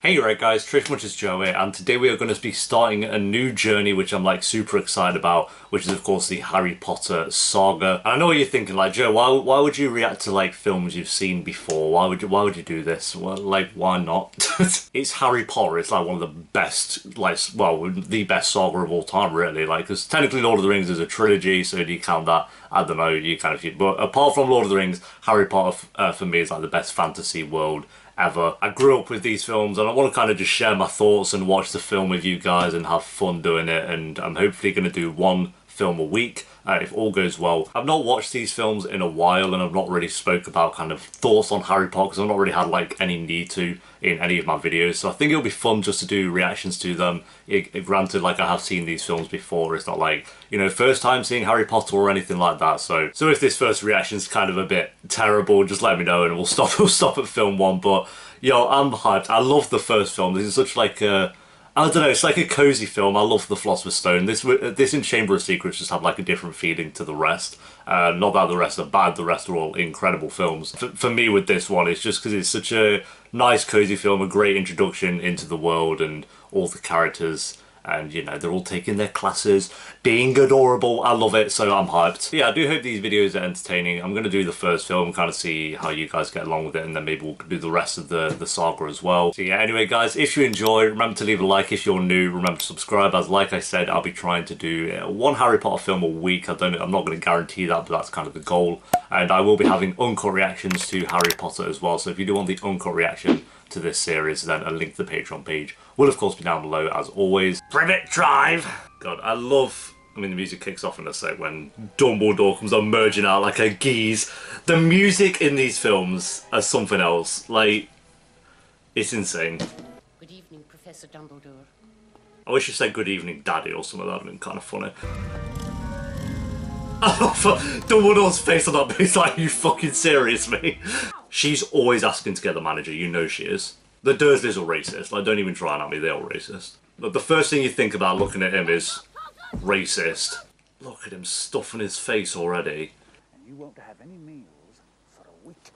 Hey right guys, Trish Much is Joe here, and today we are going to be starting a new journey which I'm like super excited about, which is of course the Harry Potter saga. And I know what you're thinking, like, Joe, why would you react to like films you've seen before? Why would you do this? Well, like, why not? It's Harry Potter. It's like one of the best, like, well, the best saga of all time, really. Like, because technically Lord of the Rings is a trilogy, so do you count that? I don't know, you kind of, but apart from Lord of the Rings, Harry Potter for me is like the best fantasy world ever. I grew up with these films and I want to kind of just share my thoughts and watch the film with you guys and have fun doing it, and I'm hopefully going to do one film a week if all goes well. I've not watched these films in a while and I've not really spoke about kind of thoughts on Harry Potter because I've not really had like any need to in any of my videos, so I think it'll be fun just to do reactions to them. Granted, like, I have seen these films before, it's not like, you know, first time seeing Harry Potter or anything like that, so if this first reaction's kind of a bit terrible, just let me know and we'll stop at film one. But yo, I'm hyped. I love the first film. This is such like a, I don't know, it's like a cozy film. I love the Philosopher's Stone. This and Chamber of Secrets just have like a different feeling to the rest. Not that the rest are bad, the rest are all incredible films. For me with this one, it's just because it's such a nice cozy film, a great introduction into the world and all the characters. And, you know, they're all taking their classes, being adorable. I love it, so I'm hyped. But yeah, I do hope these videos are entertaining. I'm going to do the first film, kind of see how you guys get along with it, and then maybe we'll do the rest of the saga as well. So yeah, anyway, guys, if you enjoy, remember to leave a like. If you're new, remember to subscribe. As like I said, I'll be trying to do one Harry Potter film a week. I'm not going to guarantee that, but that's kind of the goal. And I will be having uncut reactions to Harry Potter as well. So if you do want the uncut reaction to this series, then a link to the Patreon page will of course be down below as always. Privet Drive! God, I mean, the music kicks off in a sec when Dumbledore comes emerging out like a geese. The music in these films are something else. Like, it's insane. Good evening, Professor Dumbledore. I wish you said good evening, Daddy, or something. That would have been kind of funny. I love Dumbledore's face on that bit. It's like, you fucking serious, me? She's always asking to get the manager, you know she is. The Dursleys are racist, like, don't even try and at me, they're all racist. But the first thing you think about looking at him is racist. Look at him stuffing his face already. And you won't have any meals for a week.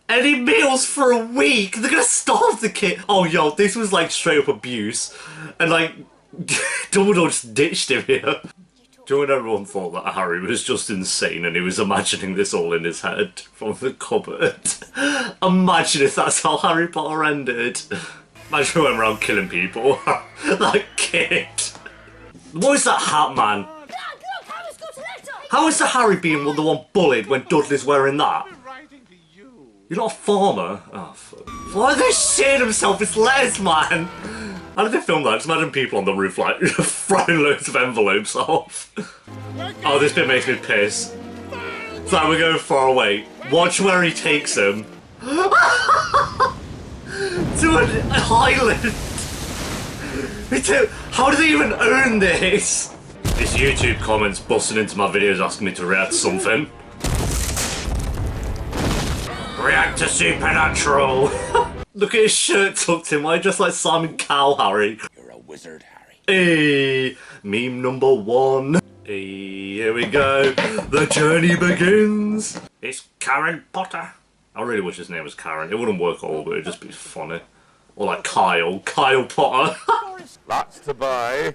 Any meals for a week? They're gonna starve the kid. Oh, yo, this was like straight up abuse. And like, Dumbledore just ditched him here. Do you know when everyone thought that Harry was just insane and he was imagining this all in his head from the cupboard? Imagine if that's how Harry Potter ended. Imagine he went around killing people. That kid. What is that hat, man? How is the Harry being the one bullied when Dudley's wearing that? You're not a farmer? Oh, fuck. Why are they shitting himself? It's letters, man. How did they film that? Just imagine people on the roof, like, throwing loads of envelopes off. Oh, this bit makes me piss. It's like we're going far away. Watch where he takes him. To an island. How do they even own this? This YouTube comments busting into my videos asking me to react to something. React to Supernatural. Look at his shirt tucked in. Why just like Simon Cowell, Harry? You're a wizard, Harry. Hey, meme number one. Hey, here we go. The journey begins. It's Karen Potter. I really wish his name was Karen. It wouldn't work all, but it'd just be funny. Or like Kyle Potter. Lots to buy.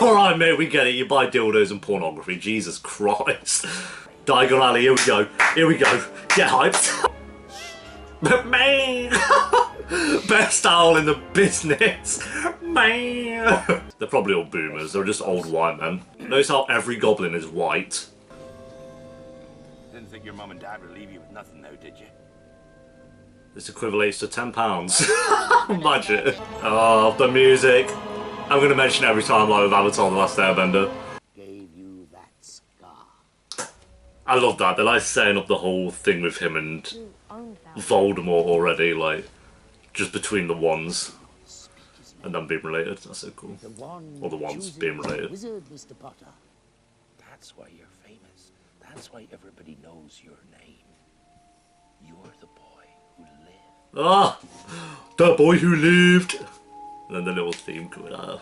Alright, mate, we get it. You buy dildos and pornography. Jesus Christ. Diagon Alley, here we go. Here we go. Get hyped. Man! Best owl in the business! Man! They're probably all boomers, they're just old white men. Notice how every goblin is white. Didn't think your mum and dad would leave you with nothing though, did you? This equivalates to £10. Imagine. Oh, the music. I'm going to mention it every time like with Avatar The Last Airbender. Gave you that scar. I love that, they're like setting up the whole thing with him and Voldemort already, like, just between the wands and them being related. That's so cool. Or the wands being related. Wizard, Mr. Potter. That's why you're famous. That's why everybody knows your name. You're the boy who lived. Ah! The boy who lived! And then the little theme coming out.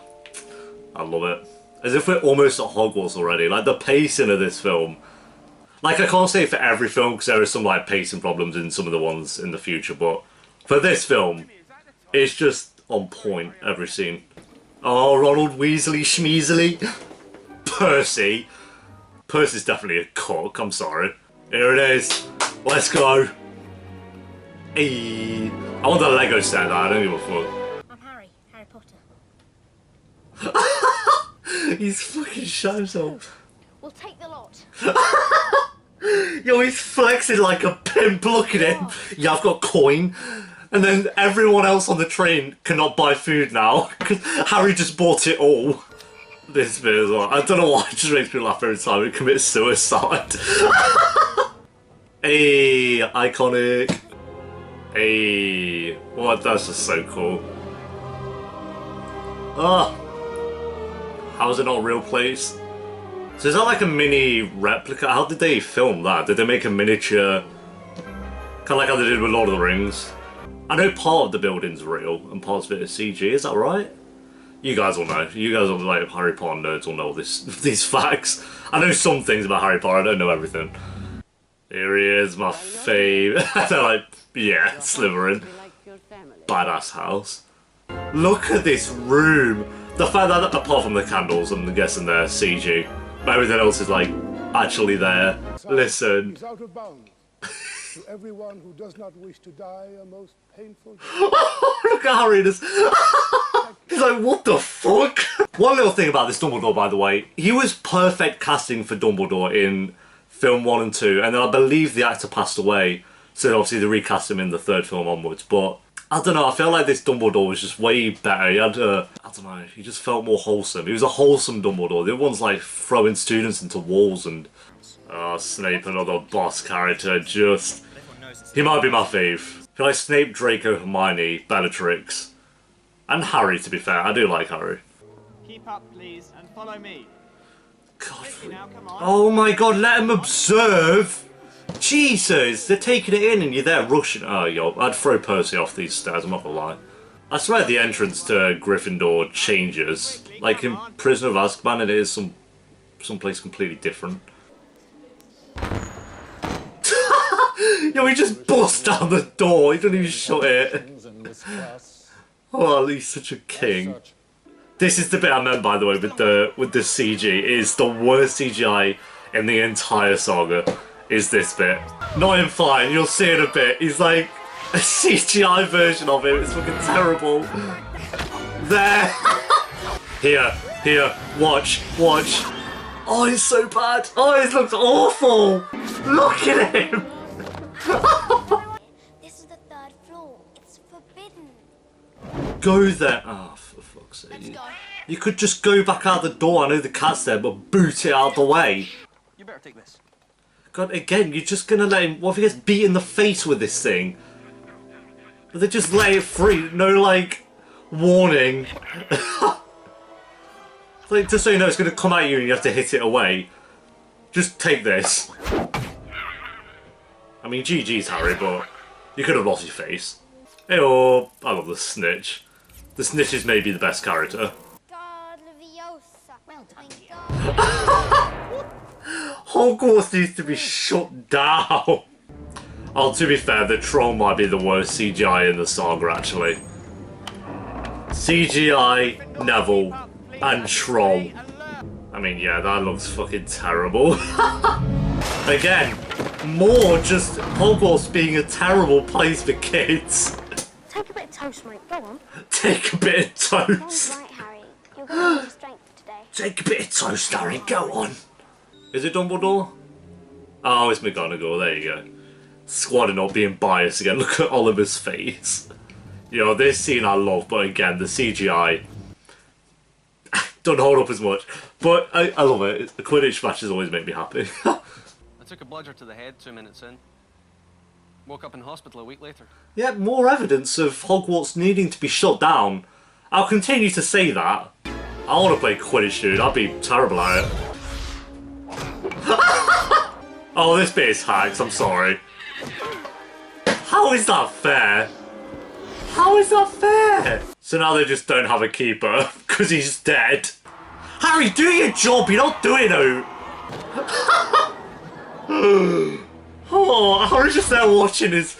I love it. As if we're almost at Hogwarts already. Like, the pacing of this film. Like, I can't say for every film, because there are some, like, pacing problems in some of the ones in the future, but for this film, it's just on point, every scene. Oh, Ronald Weasley Schmeasley. Percy. Percy's definitely a cook, I'm sorry. Here it is. Let's go. Hey. I want the Lego set, I don't give a fuck. I'm Harry Potter. He's fucking shot himself. We'll take the lot. Yo, he's flexing like a pimp. Look at him. Yeah, I've got coin. And then everyone else on the train cannot buy food now because Harry just bought it all. This bit as well. I don't know why, it just makes me laugh every time he commits suicide. Hey, iconic. Hey, what? That's just so cool. Ah, how is it not a real place? So is that like a mini replica? How did they film that? Did they make a miniature? Kind of like how they did with Lord of the Rings. I know part of the building's real and part of it is CG. Is that right? You guys will know. You guys will like Harry Potter nerds will know these facts. I know some things about Harry Potter. I don't know everything. Here he is, my fave. They're like, yeah, Slytherin. Badass house. Look at this room. The fact that apart from the candles, I'm guessing they're CG, but everything else is like actually there. Listen. Is out of bounds. To everyone who does not wish to die a most painful death. Look at Harry. He's like, what the fuck? One little thing about this Dumbledore, by the way, he was perfect casting for Dumbledore in film 1 and 2, and then I believe the actor passed away, so obviously they recast him in the 3rd film onwards, but I don't know, I feel like this Dumbledore was just way better. He had I don't know, he just felt more wholesome. He was a wholesome Dumbledore. The other one's like throwing students into walls and... Oh, Snape, another boss character, just... He might be my fave. I feel like Snape, Draco, Hermione, Bellatrix, and Harry, to be fair. I do like Harry. Keep up, please, and follow me. God. Now, come on. Oh my god, let him observe! Jesus, they're taking it in and you're there rushing. Oh, yo, I'd throw Percy off these stairs, I'm not gonna lie. I swear the entrance to Gryffindor changes. Like in Prisoner of Azkaban, it is someplace completely different. Yo, he just busts down the door, he doesn't even shut it. Oh, he's such a king. This is the bit I meant, by the way, with the CG. It is the worst CGI in the entire saga, is this bit. Not in fine, you'll see in a bit. He's like a CGI version of him, it's fucking terrible. There. Here, watch. Oh, he's so bad. Oh, he looks awful. Look at him. This is the 3rd floor. It's forbidden. Go there. Oh, for fuck's sake. Let's go. You could just go back out the door. I know the cat's there, but boot it out the way. You better take this. God, again, you're just gonna let him... What if he gets beat in the face with this thing? But they just let it free. No, like, warning. Like, just so you know it's gonna come at you and you have to hit it away. Just take this. I mean, GG's, Harry, but you could have lost your face. Hey-oh, I love the Snitch. The Snitch is maybe the best character. God Leviosa. Well done. Hogwarts needs to be shut down. Oh, to be fair, the troll might be the worst CGI in the saga, actually. CGI, Neville, and troll. I mean, yeah, that looks fucking terrible. Again, more just Hogwarts being a terrible place for kids. Take a bit of toast, mate. Go on. Take a bit of toast. Right, Harry. You're going to need strength today. Take a bit of toast, Harry. Go on. Is it Dumbledore? Oh, it's McGonagall. There you go. Squad not being biased again. Look at Oliver's face. You know, this scene I love, but again, the CGI don't hold up as much. But I love it. The Quidditch matches always make me happy. I took a bludger to the head 2 minutes in. Woke up in hospital a week later. Yeah, more evidence of Hogwarts needing to be shut down. I'll continue to say that. I want to play Quidditch, dude. I'd be terrible at it. Oh, this bit is hacks. I'm sorry. How is that fair? How is that fair? So now they just don't have a keeper because he's dead. Harry, do your job. You're not doing it. Oh, Harry's just there watching his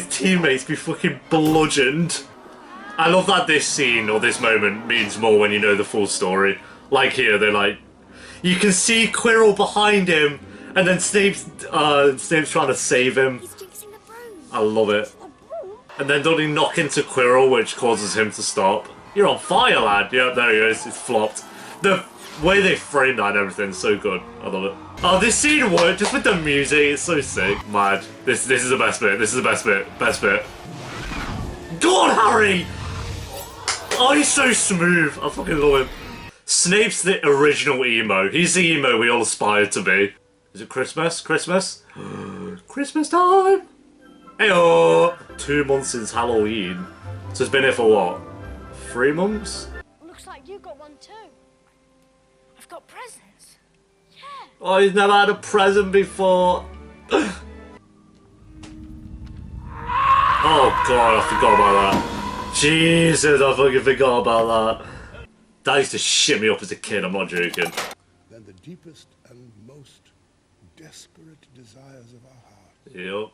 teammates be fucking bludgeoned. I love that this scene or this moment means more when you know the full story. Like here, they're like, you can see Quirrell behind him, and then Snape's trying to save him. He's jinxing the broom. I love it. And then don't he knock into Quirrell, which causes him to stop. You're on fire, lad. Yeah, there he is. It's flopped. The way they framed that and everything's so good. I love it. Oh, this scene worked just with the music. It's so sick. Mad. This is the best bit. This is the best bit. Best bit. Go on, Harry! Oh, he's so smooth. I fucking love him. Snape's the original emo. He's the emo we all aspire to be. Is it Christmas? Christmas? Christmas time! Heyo! 2 months since Halloween. So it's been here for what? 3 months? Looks like you got one too. I've got presents. Yeah. Oh, he's never had a present before. Oh god, I forgot about that. Jesus, I fucking forgot about that. That used to shit me up as a kid, I'm not joking. Than the deepest and most desperate desires of our hearts. Yep.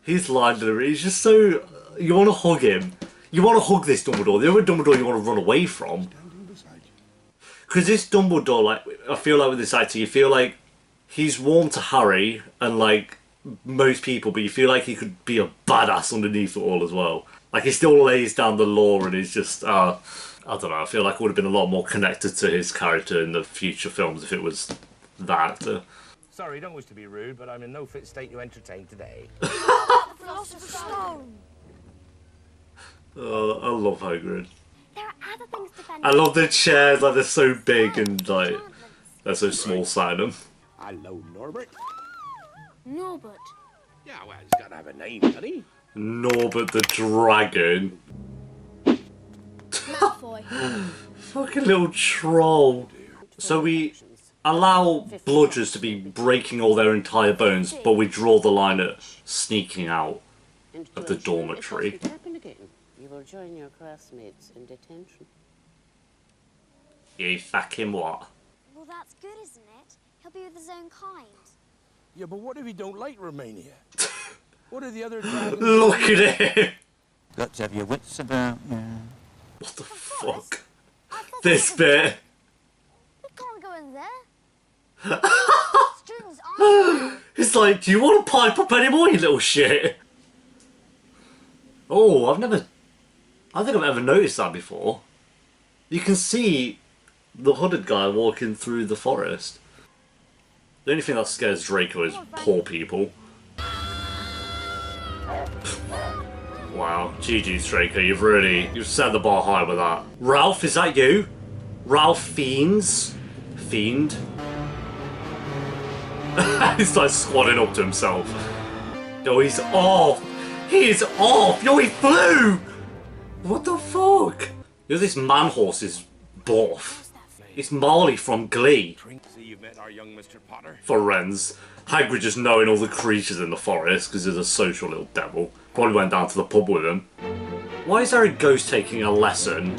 His line delivery, he's just so... You want to hug him. You want to hug this Dumbledore. The other Dumbledore you want to run away from. Standing beside you. Because this Dumbledore, like, I feel like with this actor, you feel like he's warm to Harry and, like, most people, but you feel like he could be a badass underneath it all as well. Like, he still lays down the law and he's just, I don't know, I feel like I would have been a lot more connected to his character in the future films if it was that actor. Sorry, don't wish to be rude, but I'm in no fit state to entertain today. Philosopher's Stone. I love Hagrid. There are other things to fend I love the chairs, like, they're so big and, like, they're so small side them. Hello, Norbert. Norbert. Yeah, well, he's got to have a name, doesn't he? Norbert the Dragon. Malfoy. Fucking little troll. So we allow bludgers to be breaking all their entire bones, but we draw the line at sneaking out And of the to ensure dormitory. it doesn't happen again, you will join your classmates in detention. You fucking what? Well, that's good, isn't it? He'll be with his own kind. Yeah, but what if you don't like Romania? What are the other dragons? Look at him! Got to have your wits about you. What the fuck? I thought This bit. We can't go in there. Students aren't. It's like, do you want to pipe up anymore, you little shit? Oh, I don't think I've ever noticed that before. You can see the hooded guy walking through the forest. The only thing that scares Draco is poor people. Wow, GG's Draco, you've set the bar high with that. Ralph, is that you? Ralph Fiend? He's like squatting up to himself. Yo, he's off! He's off! Yo, he flew! What the fuck? Yo, this man horse is buff. It's Marley from Glee. See, you've met our young Mr. Potter. For Renz. Hagrid just knowing all the creatures in the forest because he's a social little devil. Probably went down to the pub with him. Why is there a ghost taking a lesson?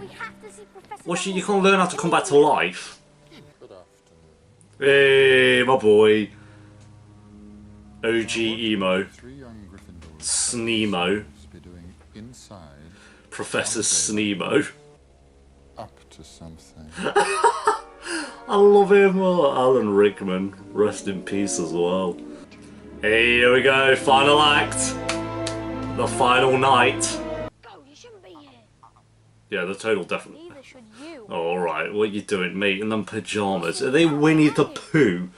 We have to see Professor. Well, you can't learn how to come back to life. Hey, my boy. OG emo. Sneemo. Professor Sneemo. Up to something. I love him. Alan Rickman. Rest in peace as well. Hey, here we go. Final act. The final night. Go, you shouldn't be here. Yeah, the total definitely. Neither should you. Oh, alright. What are you doing, mate? In them pyjamas? Are they Winnie the Pooh?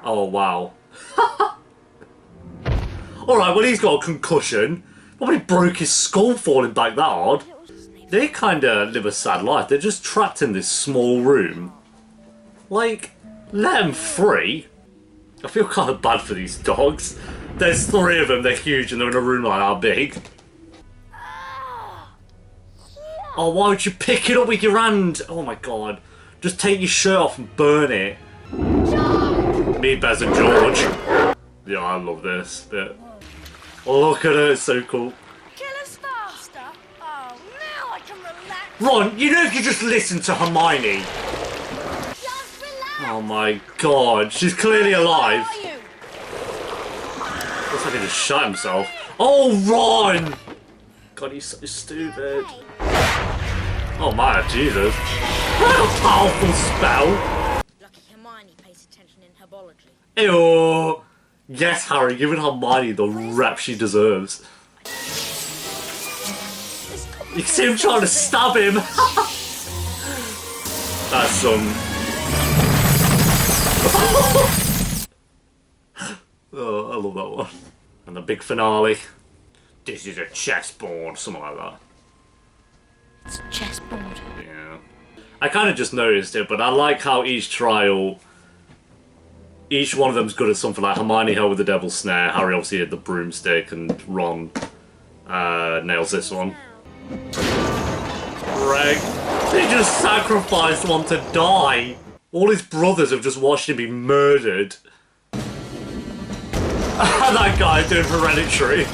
Oh, wow. Alright, well, he's got a concussion. Probably broke his skull falling back that hard. They kinda live a sad life. They're just trapped in this small room. Like, let them free. I feel kind of bad for these dogs. There's 3 of them, they're huge, and they're in a room like that big. Oh, why would you pick it up with your hand? Oh my god. Just take your shirt off and burn it. Me, Bez and George. Yeah, I love this bit. Look at it, it's so cool. Kill us faster. Oh, now I can relax. Ron, you know if you just listen to Hermione. Just relax. Oh my god, she's clearly alive. Where are you? Looks like he just shot himself. Oh, Ron! God, he's so stupid. Oh my Jesus. What a powerful spell! Lucky Hermione pays attention in herbology. Ew. Yes, Harry, giving Hermione the rep she deserves. You can see him trying to stab him. That's some... Oh, I love that one. And the big finale. This is a chessboard, something like that. It's a chessboard. Yeah. I kind of just noticed it, but I like how each trial, each one of them's good at something. Like Hermione held with the Devil's Snare, Harry obviously had the broomstick, and Ron nails this one. Greg, he just sacrificed one to die. All his brothers have just watched him be murdered. That guy doing Hereditary.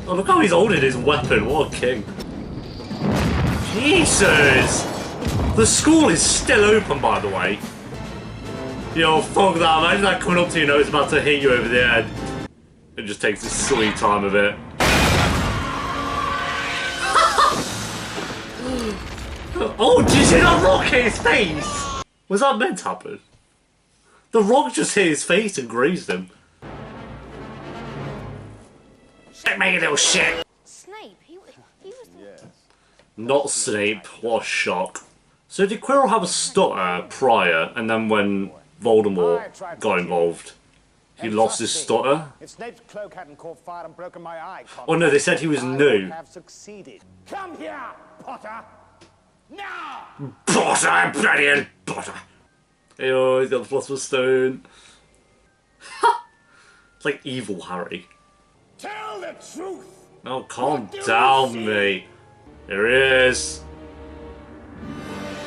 Oh, look how he's holding his weapon. What a king. Jesus! The school is still open, by the way. Yo, fuck that. Imagine that coming up to you, know it's about to hit you over the head. It just takes a sweet time of it. Oh, did you see that rock hit his face? Was that meant to happen? The rock just hit his face and grazed him. Shit, me, you little shit! Snape, he was the... Not Snape, what a shock. So did Quirrell have a stutter prior, and then when Voldemort got involved, he lost his stutter? If Snape's cloak hadn't caught fire and broken my eye, Oh no, they said he was new. have succeeded. Come here, Potter! Now! Potter, brilliant Potter! Ew, he's got the Philosopher's Stone. It's like evil Harry. Tell the truth! Oh, calm down, mate. Here he is.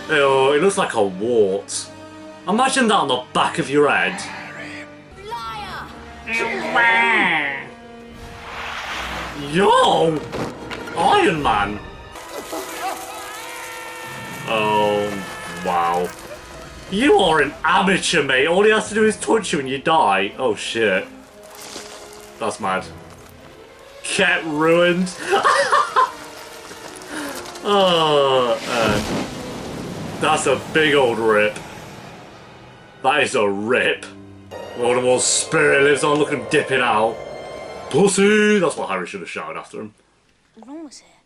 Ew, it looks like a wart. Imagine that on the back of your head. Liar! Yo! Iron Man! Oh, wow. You are an amateur, mate. All he has to do is touch you and you die. Oh, shit. That's mad. Get ruined. Oh, that's a big old rip. That is a rip. Voldemort's spirit lives on. Look at him dipping out. Pussy! That's what Harry should have shouted after him. Ron was here.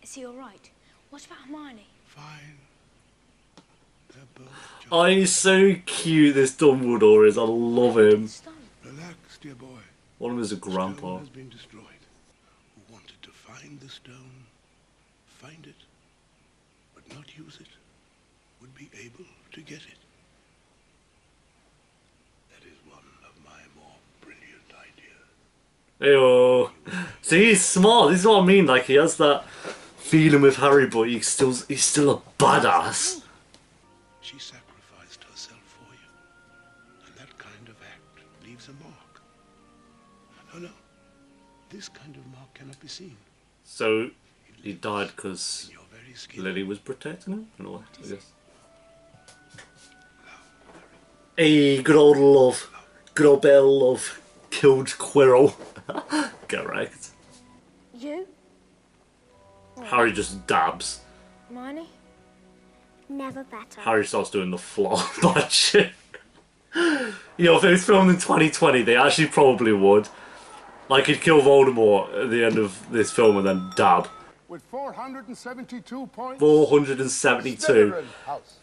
Is he alright? What about Hermione? Fine. They're both just... Oh, he's so cute, this Dumbledore is. I love him. Relax, dear boy. One of them is a The grandpa. stone has been destroyed. Who wanted to find the stone, find it, but not use it, would be able to get it. That is one of my more brilliant ideas. Ew. See, he's smart. This is what I mean. Like, he has that feeling with Harry, but he's still a badass. She sacrificed herself for you, and that kind of act leaves a mark. No, this kind of mark cannot be seen. So, he died because Your very skin. Lily was protecting him? In a way, I guess. Hey, good old love. Good old bit of love. Killed Quirrell. Get wrecked. You? Harry just dabs. Hermione? Never better. Harry starts doing the flop shit. Yo, if it was filmed in 2020, they actually probably would. Like, he'd kill Voldemort at the end of this film and then dab. With 472 points. 472. Slytherin house.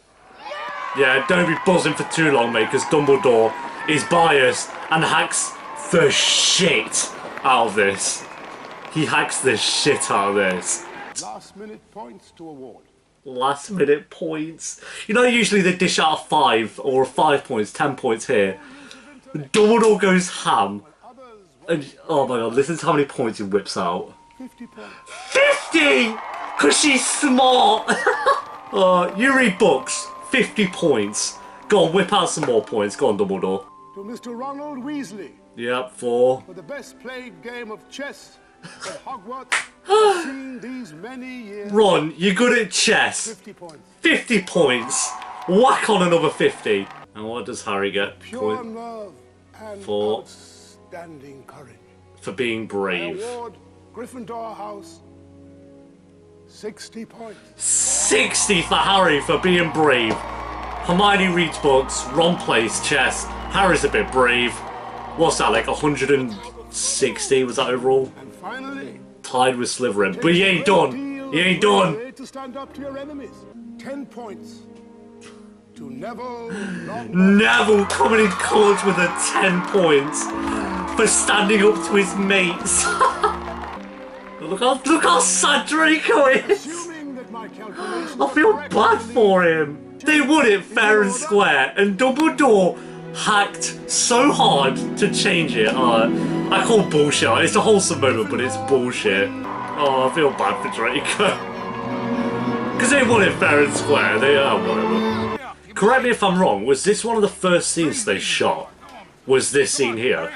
Yeah, don't be buzzing for too long, mate, because Dumbledore is biased and hacks the shit out of this. He hacks the shit out of this. Last minute points to award. Last minute points. You know, usually they dish out a 5 or 5 points, 10 points here. Dumbledore goes ham. And, oh my god, listen to how many points he whips out. 50 points. 50! Because she's smart! You read books. 50 points. Go on, whip out some more points. Go on, Dumbledore. To Mr. Ronald Weasley Yep, 4. for the best played game of chess that Hogwarts has seen these many years. Ron, you're good at chess. 50 points. 50 points. Whack on another 50. And what does Harry get? Pure nerve and 4. outstanding courage. for being I brave. award Gryffindor House 60 points. 60 for Harry for being brave. Hermione reads books, Ron plays chess, Harry's a bit brave. What's that, like 160 was that overall? And finally, Tied with Slytherin, but he ain't done. He ain't done. to stand up to your enemies. 10 points to Neville Longbottom. Neville coming in clutch with a 10 points for standing up to his mates. look how sad Draco is. Assuming that my calculations I feel bad for him. They won it fair and square, and Dumbledore hacked so hard to change it. I call bullshit. It's a wholesome moment, but it's bullshit. Oh, I feel bad for Draco. Because they won it fair and square. They are whatever. Correct me if I'm wrong. Was this one of the first scenes they shot? Was this scene here?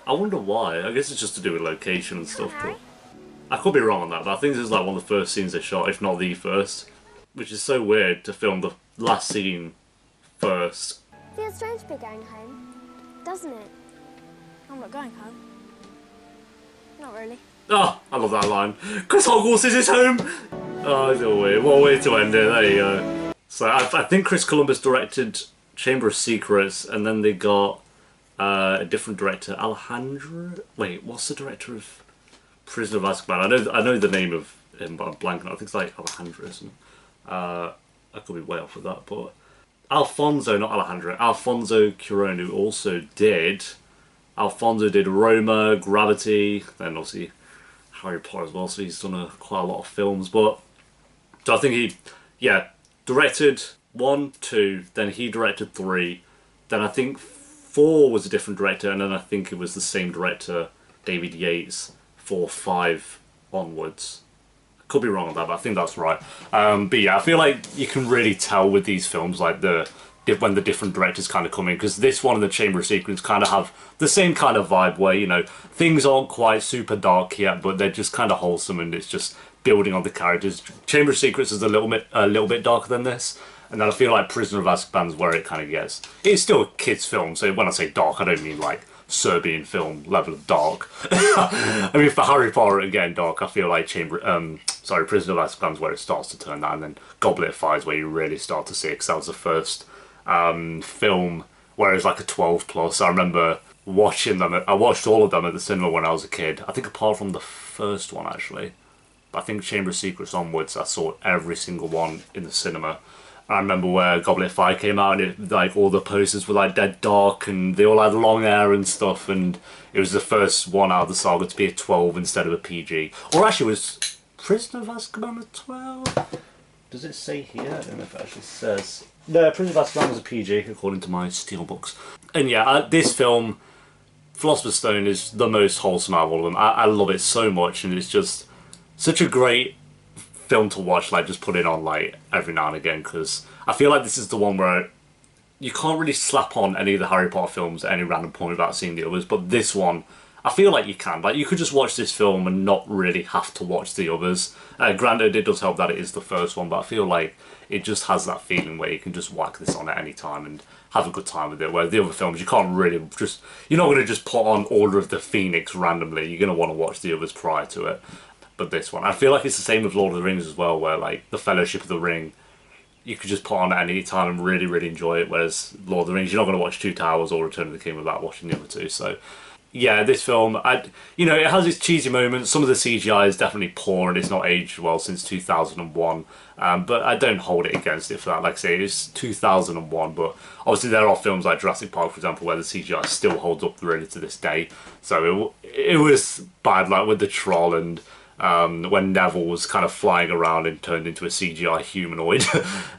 I wonder why. I guess it's just to do with location and stuff, but I could be wrong on that. But I think this is like one of the first scenes they shot, if not the first. Which is so weird to film the last scene first. Feels strange to be going home, doesn't it? I'm not going home. Not really. Oh, I love that line. Because Hogwarts is his home! Oh, it's a weird. What a way to end it. There you go. So I think Chris Columbus directed Chamber of Secrets, and then they got a different director, Alejandro. Wait, what's the director of Prisoner of Azkaban? I know the name of him, but I'm blanking. I think it's like Alejandro, isn't it? I could be way off with that, but Alfonso, not Alejandro. Alfonso Cuarón, who also did. Alfonso did Roma, Gravity, then obviously Harry Potter as well. So he's done quite a lot of films, but so I think he, directed 1, 2, then he directed 3, then I think 4 was a different director, and then I think it was the same director, David Yates, 4, 5 onwards. Could be wrong on that, but I think that's right. But yeah, I feel like you can really tell with these films, like when the different directors kind of come in, because this one and the Chamber of Secrets kind of have the same kind of vibe where, you know, things aren't quite super dark yet, but they're just kind of wholesome, and it's just building on the characters. Chamber of Secrets is a little bit darker than this, and then I feel like Prisoner of Azkaban is where it kind of gets. It's still a kids' film, so when I say dark, I don't mean like Serbian film level of dark. I mean, for Harry Potter, again, dark, I feel like Prisoner of Azkaban is where it starts to turn that, and then Goblet of Fire is where you really start to see it, because that was the first film where it was like a 12 plus. I remember watching them. I watched all of them at the cinema when I was a kid. I think apart from the first one, actually. But I think Chamber of Secrets onwards, I saw every single one in the cinema. I remember where Goblet of Fire came out, and like all the posters were like dead dark, and they all had long hair and stuff, and it was the first one out of the saga to be a 12 instead of a PG. Or actually, it was Prisoner of Azkaban a 12? Does it say here? I don't know if it actually says. No, Prisoner of Azkaban was a PG, according to my steelbooks. And yeah, this film, Philosopher's Stone, is the most wholesome out of all of them. I love it so much, and it's just such a great film to watch, like just put it on like every now and again, because I feel like this is the one where you can't really slap on any of the Harry Potter films at any random point without seeing the others, but this one, I feel like you can. Like, you could just watch this film and not really have to watch the others. Granted, it does help that it is the first one, but I feel like it just has that feeling where you can just whack this on at any time and have a good time with it, where the other films, you can't really just, you're not going to just put on Order of the Phoenix randomly. You're going to want to watch the others prior to it. But this one, I feel like it's the same with Lord of the Rings as well, where like the Fellowship of the Ring, you could just put on at any time and really, really enjoy it, whereas Lord of the Rings, you're not going to watch Two Towers or Return of the King without watching the other two. So yeah, this film, it has its cheesy moments. Some of the CGI is definitely poor and it's not aged well since 2001, but I don't hold it against it for that. Like I say, it's 2001, but obviously there are films like Jurassic Park, for example, where the CGI still holds up really to this day. So it was bad, like with the troll, and when Neville was kind of flying around and turned into a CGI humanoid.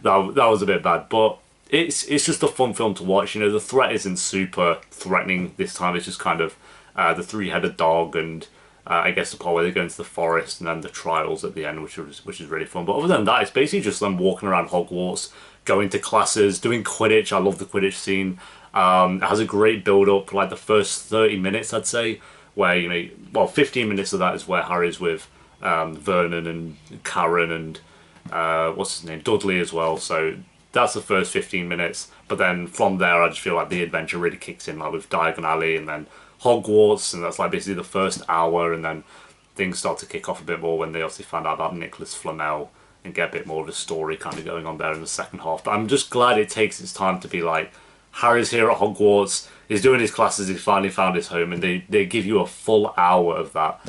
that was a bit bad, but it's just a fun film to watch. You know, the threat isn't super threatening this time. It's just kind of the three-headed dog, and I guess the part where they go into the forest, and then the trials at the end, which is really fun. But other than that, it's basically just them walking around Hogwarts, going to classes, doing Quidditch. I love the Quidditch scene. It has a great build-up, like the first 30 minutes, I'd say, where, 15 minutes of that is where Harry's with Vernon and Karen and what's his name, Dudley as well. So that's the first 15 minutes. But then from there, I just feel like the adventure really kicks in, like with Diagon Alley, and then Hogwarts, and that's like basically the first hour, and then things start to kick off a bit more when they obviously find out about Nicholas Flamel and get a bit more of a story kind of going on there in the second half. But I'm just glad it takes its time to be like, Harry's here at Hogwarts, he's doing his classes, he's finally found his home, and they give you a full hour of that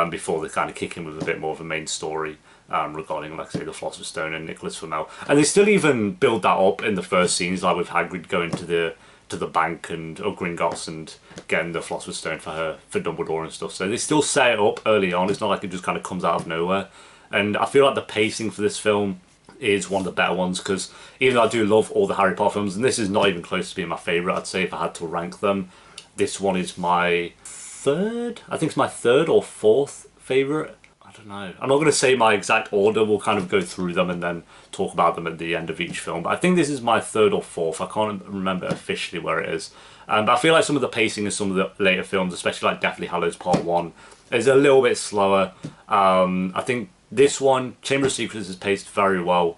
before they kind of kick in with a bit more of a main story regarding, like I say, the Philosopher's Stone and Nicholas Flamel. And they still even build that up in the first scenes, like with Hagrid going to the bank and Gringotts and getting the Philosopher's Stone for Dumbledore and stuff. So they still set it up early on. It's not like it just kind of comes out of nowhere. And I feel like the pacing for this film is one of the better ones, because even though I do love all the Harry Potter films, and this is not even close to being my favourite, I'd say if I had to rank them, this one is my third. I think it's my third or fourth favourite. I don't know. I'm not going to say my exact order. We'll kind of go through them and then talk about them at the end of each film. But I think this is my third or fourth. I can't remember officially where it is. But I feel like some of the pacing in some of the later films, especially like Deathly Hallows Part 1, is a little bit slower. I think this one, Chamber of Secrets, is paced very well.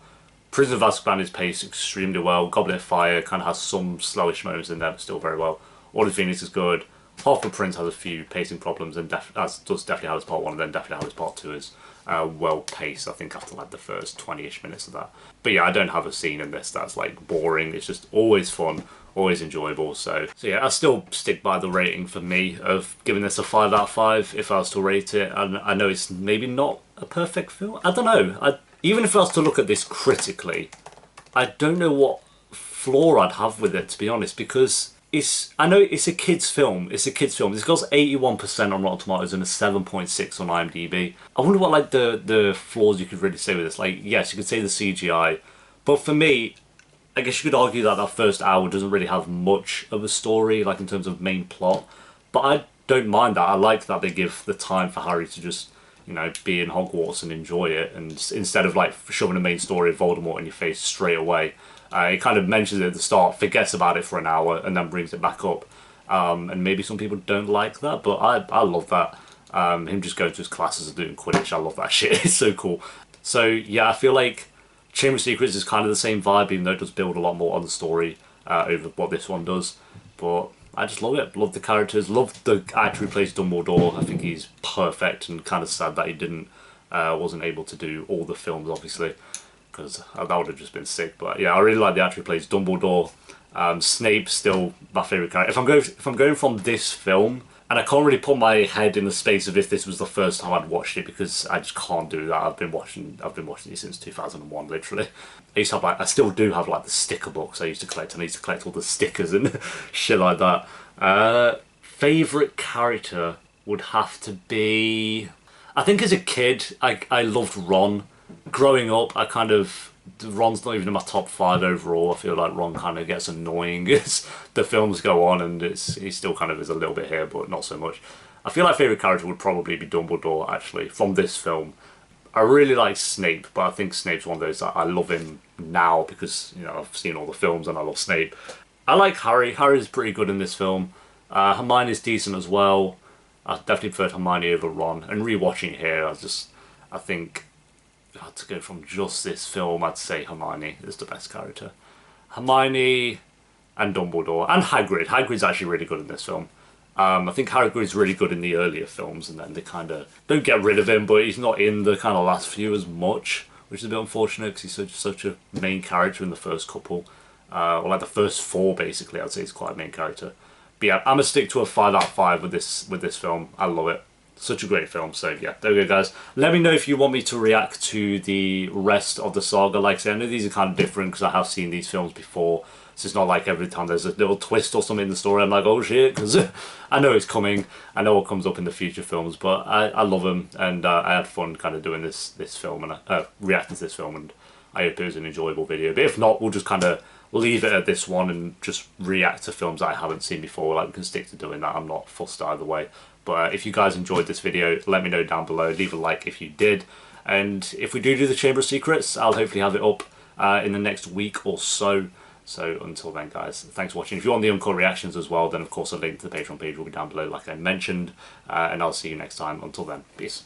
Prison of Azkaban is paced extremely well. Goblet of Fire kind of has some slowish moments in there, but still very well. Order of Phoenix is good. Half-Blood Prince has a few pacing problems, and as does Deathly Hallows Part 1, and then Deathly Hallows Part 2 is well paced, I think, after like the first 20-ish minutes of that. But yeah, I don't have a scene in this that's like boring. It's just always fun, always enjoyable. So yeah, I still stick by the rating for me of giving this a 5 out of 5 if I was to rate it. And I know it's maybe not a perfect film. I don't know. Even if I was to look at this critically, I don't know what flaw I'd have with it, to be honest, because I know it's a kid's film. It's a kid's film. This got 81% on Rotten Tomatoes and a 7.6 on IMDb. I wonder what like the flaws you could really say with this. Like, yes, you could say the CGI, but for me, I guess you could argue that that first hour doesn't really have much of a story, like in terms of main plot. But I don't mind that. I like that they give the time for Harry to just, you know, be in Hogwarts and enjoy it, and instead of like shoving the main story of Voldemort in your face straight away. It kind of mentions it at the start, forgets about it for an hour, and then brings it back up. And maybe some people don't like that, but I love that. Him just going to his classes and doing Quidditch, I love that shit. It's so cool. So yeah, I feel like Chamber of Secrets is kind of the same vibe, even though it does build a lot more on the story over what this one does. But I just love it. Love the characters. Love the actor who plays Dumbledore. I think he's perfect, and kind of sad that he wasn't able to do all the films, obviously, because that would have just been sick. But yeah, I really like the actor who plays Dumbledore. Snape's still my favourite character. If I'm going from this film, and I can't really put my head in the space of if this was the first time I'd watched it, because I just can't do that. I've been watching it since 2001, literally. I still do have like the sticker books I used to collect, and I used to collect all the stickers and shit like that. Favourite character would have to be, I think as a kid, I loved Ron. Growing up, Ron's not even in my top 5 overall. I feel like Ron kind of gets annoying as the films go on, and he still kind of is a little bit here, but not so much. I feel like favourite character would probably be Dumbledore, actually, from this film. I really like Snape, but I think Snape's one of those that I love him now because, you know, I've seen all the films and I love Snape. I like Harry. Harry's pretty good in this film. Hermione's decent as well. I definitely preferred Hermione over Ron. And rewatching it here, I think to go from just this film, I'd say Hermione is the best character. Hermione and Dumbledore and Hagrid. Hagrid's actually really good in this film. I think Hagrid's really good in the earlier films, and then they kind of don't get rid of him, but he's not in the kind of last few as much, which is a bit unfortunate because he's such a main character in the first couple. Or like the first 4, basically, I'd say he's quite a main character. But yeah, I'm gonna stick to a 5 out of 5 with this film. I love it. Such a great film. So yeah, there we go, guys. Let me know if you want me to react to the rest of the saga. Like I said, I know these are kind of different because I have seen these films before. So it's not like every time there's a little twist or something in the story, I'm like, oh shit, because I know it's coming. I know what comes up in the future films, but I love them, and I had fun kind of doing this film and reacting to this film, and I hope it was an enjoyable video. But if not, we'll just kind of leave it at this one and just react to films that I haven't seen before. Like, we can stick to doing that. I'm not fussed either way. But if you guys enjoyed this video, let me know down below. Leave a like if you did. And if we do the Chamber of Secrets, I'll hopefully have it up in the next week or so. So until then, guys, thanks for watching. If you want the uncut reactions as well, then of course a link to the Patreon page will be down below, like I mentioned. And I'll see you next time. Until then, peace.